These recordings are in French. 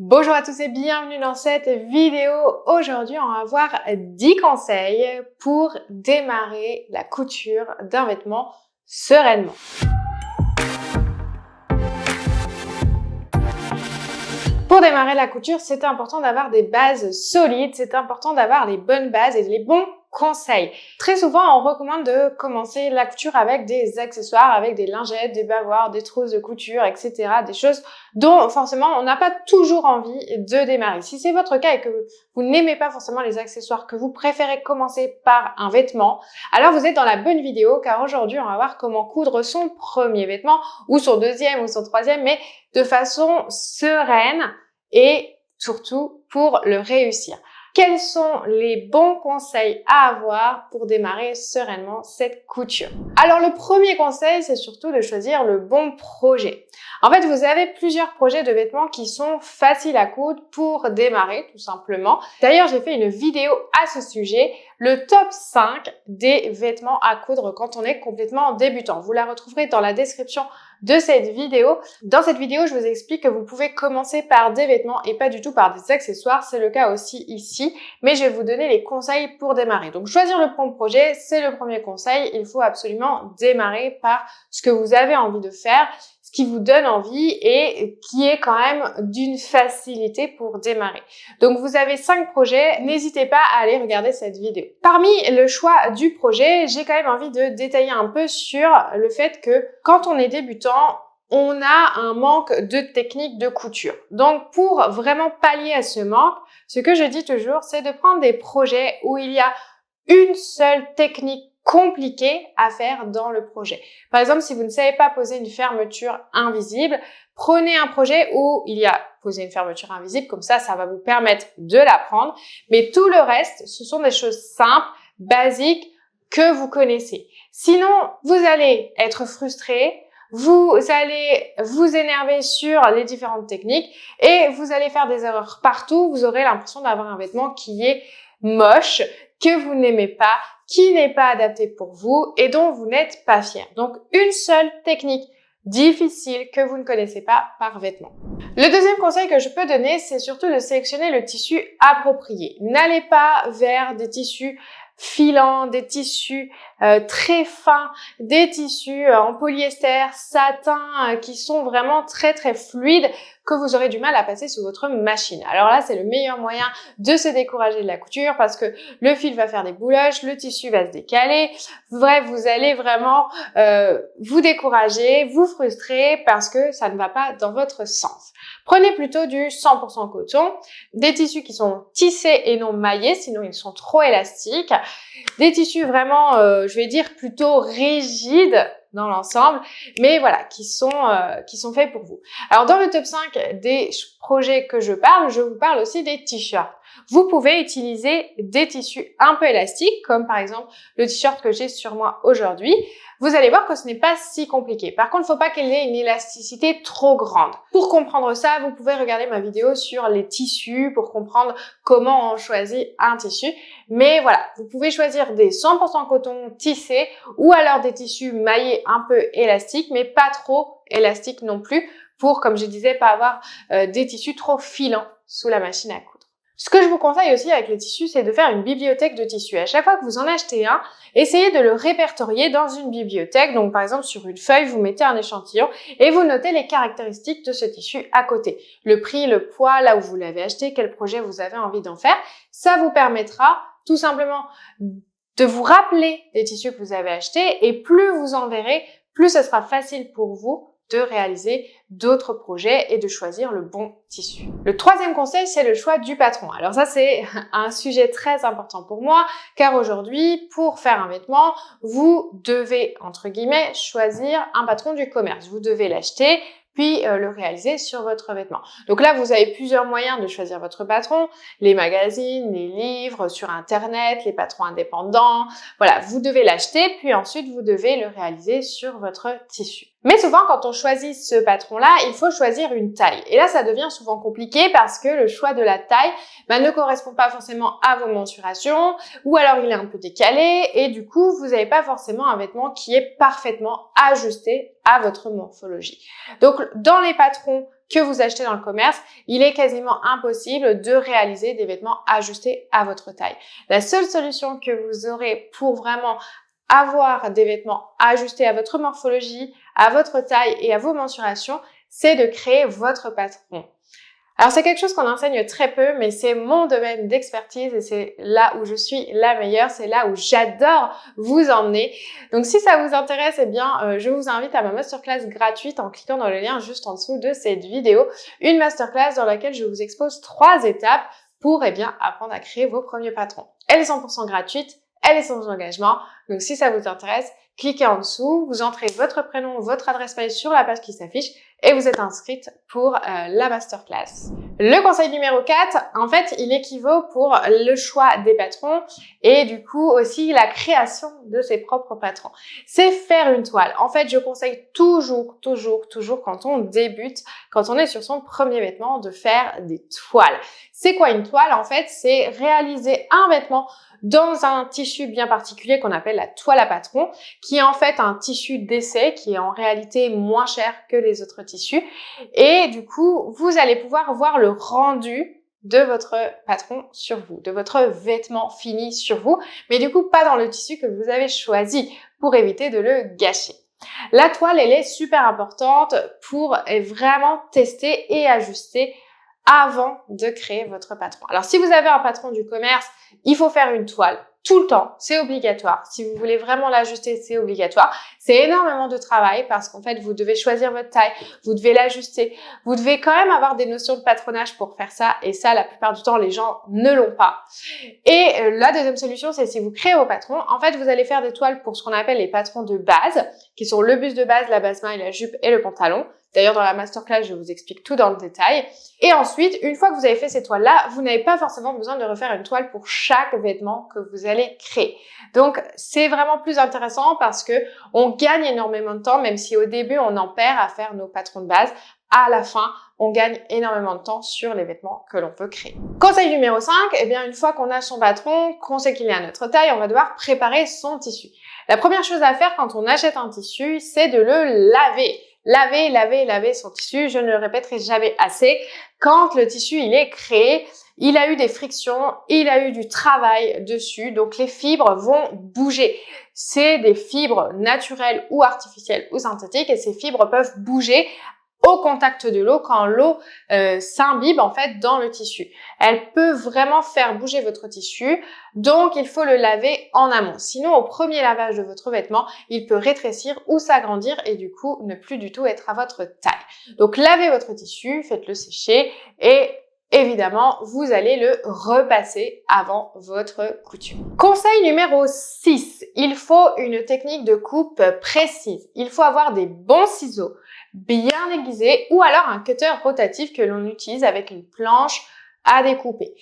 Bonjour à tous et bienvenue dans cette vidéo. Aujourd'hui, on va voir 10 conseils pour démarrer la couture d'un vêtement sereinement. Pour démarrer la couture, c'est important d'avoir des bases solides, c'est important d'avoir les bonnes bases et les bons conseils. Très souvent, on recommande de commencer la couture avec des accessoires, avec des lingettes, des bavoirs, des trousses de couture, etc. Des choses dont forcément on n'a pas toujours envie de démarrer. Si c'est votre cas et que vous n'aimez pas forcément les accessoires, que vous préférez commencer par un vêtement, alors vous êtes dans la bonne vidéo car aujourd'hui on va voir comment coudre son premier vêtement ou son deuxième ou son troisième, mais de façon sereine et surtout pour le réussir. Quels sont les bons conseils à avoir pour démarrer sereinement cette couture? Alors le premier conseil, c'est surtout de choisir le bon projet. En fait, vous avez plusieurs projets de vêtements qui sont faciles à coudre pour démarrer, tout simplement. D'ailleurs, j'ai fait une vidéo à ce sujet, le top 5 des vêtements à coudre quand on est complètement débutant. Vous la retrouverez dans la description de cette vidéo. Dans cette vidéo, je vous explique que vous pouvez commencer par des vêtements et pas du tout par des accessoires. C'est le cas aussi ici, mais je vais vous donner les conseils pour démarrer. Donc, choisir le bon projet, c'est le premier conseil. Il faut absolument démarrer par ce que vous avez envie de faire, ce qui vous donne envie et qui est quand même d'une facilité pour démarrer. Donc, vous avez 5 projets. N'hésitez pas à aller regarder cette vidéo. Parmi le choix du projet, j'ai quand même envie de détailler un peu sur le fait que quand on est débutant, on a un manque de technique de couture. Donc, pour vraiment pallier à ce manque, ce que je dis toujours, c'est de prendre des projets où il y a une seule technique compliquée à faire dans le projet. Par exemple, si vous ne savez pas poser une fermeture invisible, prenez un projet où il y a poser une fermeture invisible, comme ça va vous permettre de l'apprendre. Mais tout le reste, ce sont des choses simples, basiques, que vous connaissez. Sinon, vous allez être frustré, vous allez vous énerver sur les différentes techniques et vous allez faire des erreurs partout. Vous aurez l'impression d'avoir un vêtement qui est moche, que vous n'aimez pas, qui n'est pas adapté pour vous et dont vous n'êtes pas fier. Donc, une seule technique difficile que vous ne connaissez pas par vêtement. Le deuxième conseil que je peux donner, c'est surtout de sélectionner le tissu approprié. N'allez pas vers des tissus filants, des tissus très fins, des tissus en polyester, satin, qui sont vraiment très fluides, que vous aurez du mal à passer sous votre machine. Alors là, c'est le meilleur moyen de se décourager de la couture parce que le fil va faire des bouloches, le tissu va se décaler. Bref, vous allez vraiment vous décourager, vous frustrer parce que ça ne va pas dans votre sens. Prenez plutôt du 100% coton, des tissus qui sont tissés et non maillés, sinon ils sont trop élastiques. Des tissus vraiment, je vais dire plutôt rigides dans l'ensemble, mais voilà, qui sont faits pour vous. Alors dans le top 5 des projets que je vous parle aussi des t-shirts. Vous pouvez utiliser des tissus un peu élastiques, comme par exemple le t-shirt que j'ai sur moi aujourd'hui. Vous allez voir que ce n'est pas si compliqué. Par contre, il ne faut pas qu'il ait une élasticité trop grande. Pour comprendre ça, vous pouvez regarder ma vidéo sur les tissus pour comprendre comment on choisit un tissu. Mais voilà, vous pouvez choisir des 100% coton tissés ou alors des tissus maillés un peu élastiques, mais pas trop élastiques non plus pour, comme je disais, pas avoir des tissus trop filants sous la machine à coudre. Ce que je vous conseille aussi avec le tissu, c'est de faire une bibliothèque de tissus. À chaque fois que vous en achetez un, essayez de le répertorier dans une bibliothèque. Donc, par exemple, sur une feuille, vous mettez un échantillon et vous notez les caractéristiques de ce tissu à côté. Le prix, le poids, là où vous l'avez acheté, quel projet vous avez envie d'en faire. Ça vous permettra tout simplement de vous rappeler des tissus que vous avez achetés et plus vous en verrez, plus ce sera facile pour vous de réaliser d'autres projets et de choisir le bon tissu. Le troisième conseil, c'est le choix du patron. Alors ça, c'est un sujet très important pour moi, car aujourd'hui, pour faire un vêtement, vous devez, entre guillemets, choisir un patron du commerce. Vous devez l'acheter, puis le réaliser sur votre vêtement. Donc là, vous avez plusieurs moyens de choisir votre patron, les magazines, les livres, sur Internet, les patrons indépendants. Voilà, vous devez l'acheter, puis ensuite, vous devez le réaliser sur votre tissu. Mais souvent, quand on choisit ce patron-là, il faut choisir une taille. Et là, ça devient souvent compliqué parce que le choix de la taille ne correspond pas forcément à vos mensurations ou alors il est un peu décalé et du coup, vous n'avez pas forcément un vêtement qui est parfaitement ajusté à votre morphologie. Donc, dans les patrons que vous achetez dans le commerce, il est quasiment impossible de réaliser des vêtements ajustés à votre taille. La seule solution que vous aurez pour vraiment avoir des vêtements ajustés à votre morphologie, à votre taille et à vos mensurations, c'est de créer votre patron. Alors c'est quelque chose qu'on enseigne très peu, mais c'est mon domaine d'expertise et c'est là où je suis la meilleure, c'est là où j'adore vous emmener. Donc si ça vous intéresse, eh bien je vous invite à ma masterclass gratuite en cliquant dans le lien juste en dessous de cette vidéo. Une masterclass dans laquelle je vous expose 3 étapes pour apprendre à créer vos premiers patrons. Elle est 100% gratuite, elle est sans engagement, donc si ça vous intéresse, cliquez en dessous, vous entrez votre prénom, votre adresse mail sur la page qui s'affiche et vous êtes inscrite pour la masterclass. Le conseil numéro 4, en fait, il équivaut pour le choix des patrons et du coup aussi la création de ses propres patrons. C'est faire une toile. En fait, je conseille toujours quand on débute, quand on est sur son premier vêtement, de faire des toiles. C'est quoi une toile? En fait, c'est réaliser un vêtement dans un tissu bien particulier qu'on appelle la toile à patron, qui est en fait un tissu d'essai qui est en réalité moins cher que les autres tissus. Et du coup, vous allez pouvoir voir le rendu de votre patron sur vous, de votre vêtement fini sur vous, mais du coup pas dans le tissu que vous avez choisi pour éviter de le gâcher. La toile, elle est super importante pour vraiment tester et ajuster avant de créer votre patron. Alors, si vous avez un patron du commerce, il faut faire une toile tout le temps. C'est obligatoire. Si vous voulez vraiment l'ajuster, c'est obligatoire. C'est énormément de travail parce qu'en fait, vous devez choisir votre taille, vous devez l'ajuster. Vous devez quand même avoir des notions de patronage pour faire ça et ça, la plupart du temps, les gens ne l'ont pas. Et la deuxième solution, c'est si vous créez vos patrons, en fait, vous allez faire des toiles pour ce qu'on appelle les patrons de base, qui sont le buste de base, la base-maille, la jupe et le pantalon. D'ailleurs, dans la masterclass, je vous explique tout dans le détail. Et ensuite, une fois que vous avez fait ces toiles-là, vous n'avez pas forcément besoin de refaire une toile pour chaque vêtement que vous allez créer. Donc, c'est vraiment plus intéressant parce que on gagne énormément de temps, même si au début, on en perd à faire nos patrons de base. À la fin, on gagne énormément de temps sur les vêtements que l'on peut créer. Conseil numéro 5, eh bien, une fois qu'on a son patron, qu'on sait qu'il est à notre taille, on va devoir préparer son tissu. La première chose à faire quand on achète un tissu, c'est de le laver. Laver son tissu, je ne le répéterai jamais assez. Quand le tissu, il est créé, il a eu des frictions, il a eu du travail dessus, donc les fibres vont bouger. C'est des fibres naturelles ou artificielles ou synthétiques et ces fibres peuvent bouger au contact de l'eau quand l'eau s'imbibe en fait dans le tissu. Elle peut vraiment faire bouger votre tissu, donc il faut le laver en amont. Sinon, au premier lavage de votre vêtement, il peut rétrécir ou s'agrandir et du coup ne plus du tout être à votre taille. Donc lavez votre tissu, faites-le sécher et évidemment, vous allez le repasser avant votre couture. Conseil numéro 6, il faut une technique de coupe précise. Il faut avoir des bons ciseaux, bien aiguisés ou alors un cutter rotatif que l'on utilise avec une planche à découper.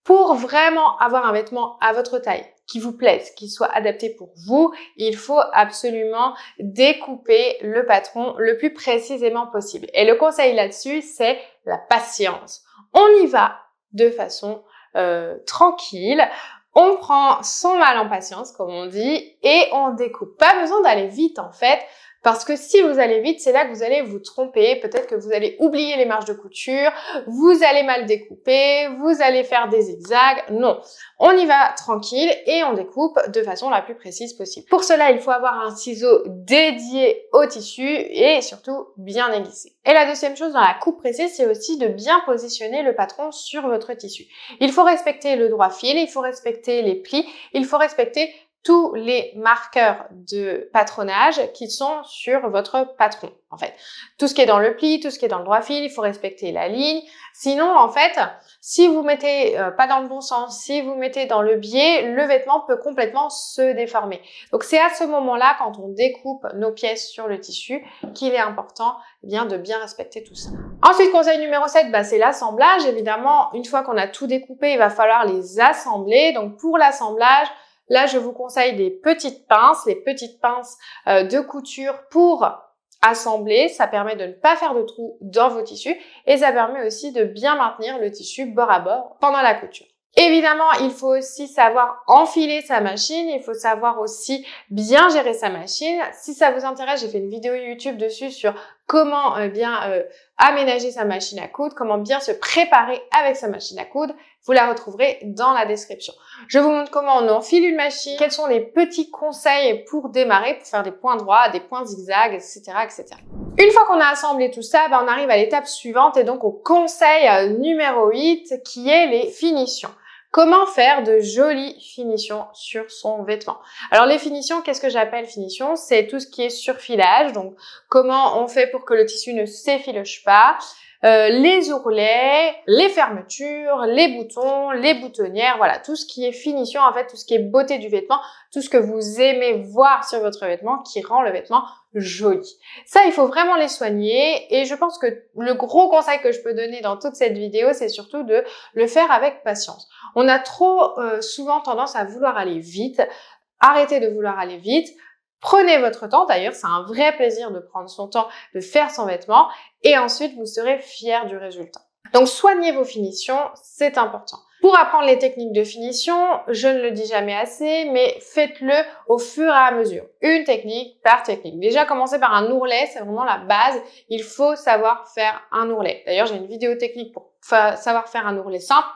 Pour vraiment avoir un vêtement à votre taille, qui vous plaise, qui soit adapté pour vous, il faut absolument découper le patron le plus précisément possible. Et le conseil là-dessus, c'est la patience. On y va de façon tranquille, on prend son mal en patience, comme on dit, et on découpe. Pas besoin d'aller vite en fait, parce que si vous allez vite, c'est là que vous allez vous tromper. Peut-être que vous allez oublier les marges de couture, vous allez mal découper, vous allez faire des zigzags. Non, on y va tranquille et on découpe de façon la plus précise possible. Pour cela, il faut avoir un ciseau dédié au tissu et surtout bien aiguisé. Et la deuxième chose dans la coupe précise, c'est aussi de bien positionner le patron sur votre tissu. Il faut respecter le droit fil, il faut respecter les plis, il faut respecter tous les marqueurs de patronage qui sont sur votre patron, en fait. Tout ce qui est dans le pli, tout ce qui est dans le droit fil, il faut respecter la ligne. Sinon, en fait, si vous mettez pas dans le bon sens, si vous mettez dans le biais, le vêtement peut complètement se déformer. Donc, c'est à ce moment-là, quand on découpe nos pièces sur le tissu, qu'il est important de bien respecter tout ça. Ensuite, conseil numéro 7, c'est l'assemblage. Évidemment, une fois qu'on a tout découpé, il va falloir les assembler. Donc, pour l'assemblage, là, je vous conseille des petites pinces, les petites pinces de couture pour assembler. Ça permet de ne pas faire de trous dans vos tissus et ça permet aussi de bien maintenir le tissu bord à bord pendant la couture. Évidemment, il faut aussi savoir enfiler sa machine, il faut savoir aussi bien gérer sa machine. Si ça vous intéresse, j'ai fait une vidéo YouTube dessus sur comment aménager sa machine à coudre, comment bien se préparer avec sa machine à coudre. Vous la retrouverez dans la description. Je vous montre comment on enfile une machine, quels sont les petits conseils pour démarrer, pour faire des points droits, des points zigzags, etc., etc. Une fois qu'on a assemblé tout ça, on arrive à l'étape suivante et donc au conseil numéro 8 qui est les finitions. Comment faire de jolies finitions sur son vêtement? Alors les finitions, qu'est-ce que j'appelle finition? C'est tout ce qui est surfilage, donc comment on fait pour que le tissu ne s'effiloche pas, les ourlets, les fermetures, les boutons, les boutonnières, voilà, tout ce qui est finition, en fait, tout ce qui est beauté du vêtement, tout ce que vous aimez voir sur votre vêtement qui rend le vêtement joli. Ça, il faut vraiment les soigner et je pense que le gros conseil que je peux donner dans toute cette vidéo, c'est surtout de le faire avec patience. On a trop souvent tendance à vouloir aller vite. Arrêtez de vouloir aller vite. Prenez votre temps, d'ailleurs, c'est un vrai plaisir de prendre son temps, de faire son vêtement et ensuite vous serez fier du résultat. Donc soignez vos finitions, c'est important. Pour apprendre les techniques de finition, je ne le dis jamais assez, mais faites-le au fur et à mesure, une technique par technique. Déjà, commencez par un ourlet, c'est vraiment la base. Il faut savoir faire un ourlet. D'ailleurs, j'ai une vidéo technique pour savoir faire un ourlet simple.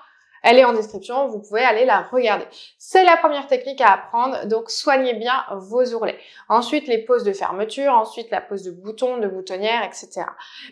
Elle est en description, vous pouvez aller la regarder. C'est la première technique à apprendre, donc soignez bien vos ourlets. Ensuite, les poses de fermeture, ensuite la pose de boutons, de boutonnières, etc.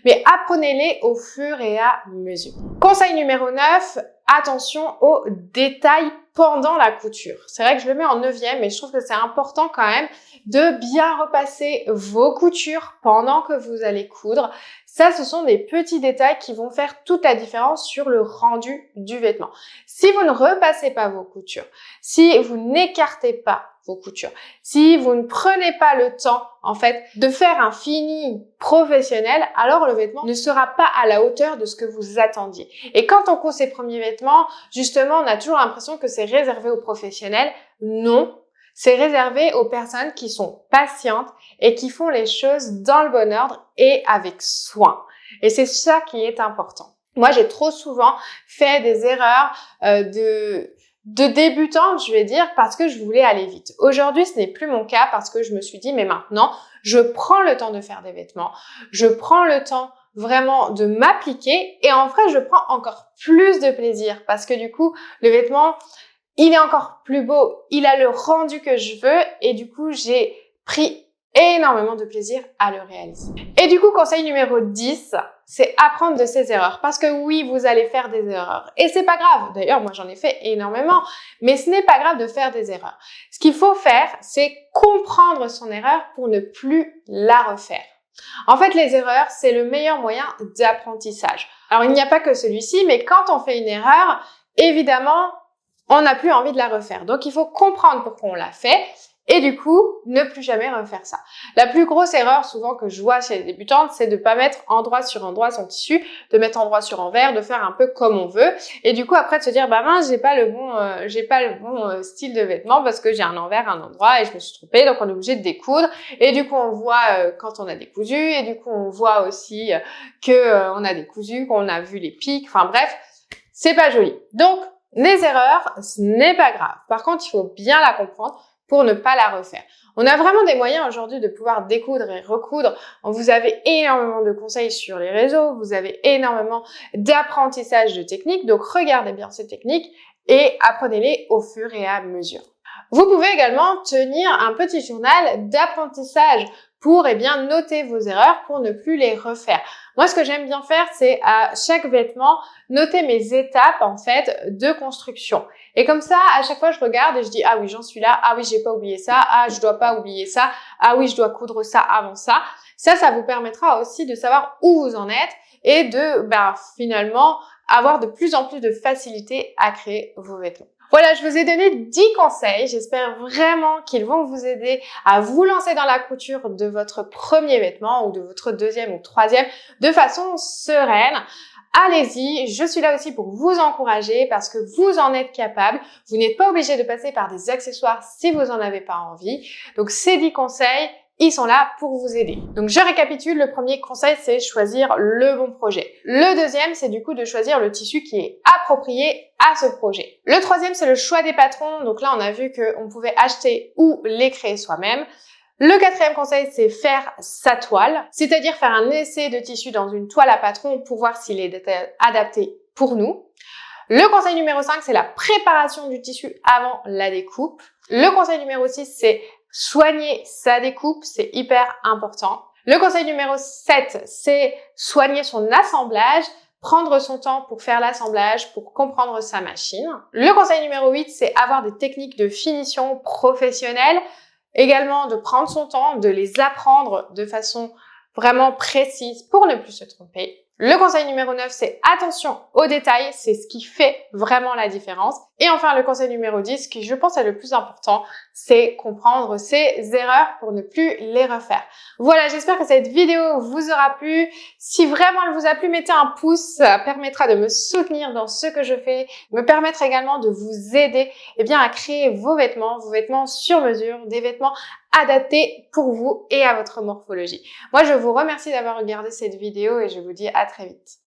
Mais apprenez-les au fur et à mesure. Conseil numéro 9, attention aux détails pendant la couture. C'est vrai que je le mets en 9e, mais je trouve que c'est important quand même de bien repasser vos coutures pendant que vous allez coudre. Ça, ce sont des petits détails qui vont faire toute la différence sur le rendu du vêtement. Si vous ne repassez pas vos coutures, si vous n'écartez pas vos coutures, si vous ne prenez pas le temps, en fait, de faire un fini professionnel, alors le vêtement ne sera pas à la hauteur de ce que vous attendiez. Et quand on coud ses premiers vêtements, justement, on a toujours l'impression que c'est réservé aux professionnels. Non. C'est réservé aux personnes qui sont patientes et qui font les choses dans le bon ordre et avec soin. Et c'est ça qui est important. Moi, j'ai trop souvent fait des erreurs de débutante, je vais dire, parce que je voulais aller vite. Aujourd'hui, ce n'est plus mon cas parce que je me suis dit, mais maintenant, je prends le temps de faire des vêtements. Je prends le temps vraiment de m'appliquer et en vrai, je prends encore plus de plaisir parce que du coup, le vêtement, il est encore plus beau, il a le rendu que je veux et du coup, j'ai pris énormément de plaisir à le réaliser. Et du coup, conseil numéro 10, c'est apprendre de ses erreurs. Parce que oui, vous allez faire des erreurs. Et c'est pas grave. D'ailleurs, moi, j'en ai fait énormément. Mais ce n'est pas grave de faire des erreurs. Ce qu'il faut faire, c'est comprendre son erreur pour ne plus la refaire. En fait, les erreurs, c'est le meilleur moyen d'apprentissage. Alors, il n'y a pas que celui-ci, mais quand on fait une erreur, évidemment, on n'a plus envie de la refaire. Donc, il faut comprendre pourquoi on l'a fait et du coup, ne plus jamais refaire ça. La plus grosse erreur souvent que je vois chez les débutantes, c'est de pas mettre endroit sur endroit son tissu, de mettre endroit sur envers, de faire un peu comme on veut et du coup après de se dire bah mince, j'ai pas le bon style de vêtement parce que j'ai un envers, un endroit et je me suis trompée, donc on est obligé de découdre et du coup on voit quand on a décousu et du coup on voit aussi que on a décousu, qu'on a vu les pics, enfin bref, c'est pas joli. Donc les erreurs, ce n'est pas grave. Par contre, il faut bien la comprendre pour ne pas la refaire. On a vraiment des moyens aujourd'hui de pouvoir découdre et recoudre. Vous avez énormément de conseils sur les réseaux, vous avez énormément d'apprentissage de techniques, donc regardez bien ces techniques et apprenez-les au fur et à mesure. Vous pouvez également tenir un petit journal d'apprentissage pour noter vos erreurs pour ne plus les refaire. Moi, ce que j'aime bien faire, c'est à chaque vêtement, noter mes étapes, en fait, de construction. Et comme ça, à chaque fois, je regarde et je dis, ah oui, j'en suis là, ah oui, j'ai pas oublié ça, ah, je dois pas oublier ça, ah oui, je dois coudre ça avant ça. Ça vous permettra aussi de savoir où vous en êtes et de, finalement, avoir de plus en plus de facilité à créer vos vêtements. Voilà, je vous ai donné 10 conseils. J'espère vraiment qu'ils vont vous aider à vous lancer dans la couture de votre premier vêtement ou de votre deuxième ou troisième de façon sereine. Allez-y, je suis là aussi pour vous encourager parce que vous en êtes capable. Vous n'êtes pas obligé de passer par des accessoires si vous en avez pas envie. Donc, ces 10 conseils, ils sont là pour vous aider. Donc je récapitule, le premier conseil c'est choisir le bon projet. Le deuxième c'est du coup de choisir le tissu qui est approprié à ce projet. Le troisième c'est le choix des patrons, donc là on a vu qu'on pouvait acheter ou les créer soi-même. Le quatrième conseil, c'est faire sa toile, c'est-à-dire faire un essai de tissu dans une toile à patron pour voir s'il est adapté pour nous. Le conseil numéro 5, c'est la préparation du tissu avant la découpe. Le conseil numéro 6, c'est soigner sa découpe, c'est hyper important. Le conseil numéro 7, c'est soigner son assemblage, prendre son temps pour faire l'assemblage, pour comprendre sa machine. Le conseil numéro 8, c'est avoir des techniques de finition professionnelles. Également de prendre son temps, de les apprendre de façon vraiment précise pour ne plus se tromper. Le conseil numéro 9, c'est attention aux détails, c'est ce qui fait vraiment la différence. Et enfin, le conseil numéro 10, qui je pense est le plus important, c'est comprendre ses erreurs pour ne plus les refaire. Voilà, j'espère que cette vidéo vous aura plu. Si vraiment elle vous a plu, mettez un pouce, ça permettra de me soutenir dans ce que je fais, me permettre également de vous aider à créer vos vêtements sur mesure, des vêtements adaptés pour vous et à votre morphologie. Moi, je vous remercie d'avoir regardé cette vidéo et je vous dis à très vite.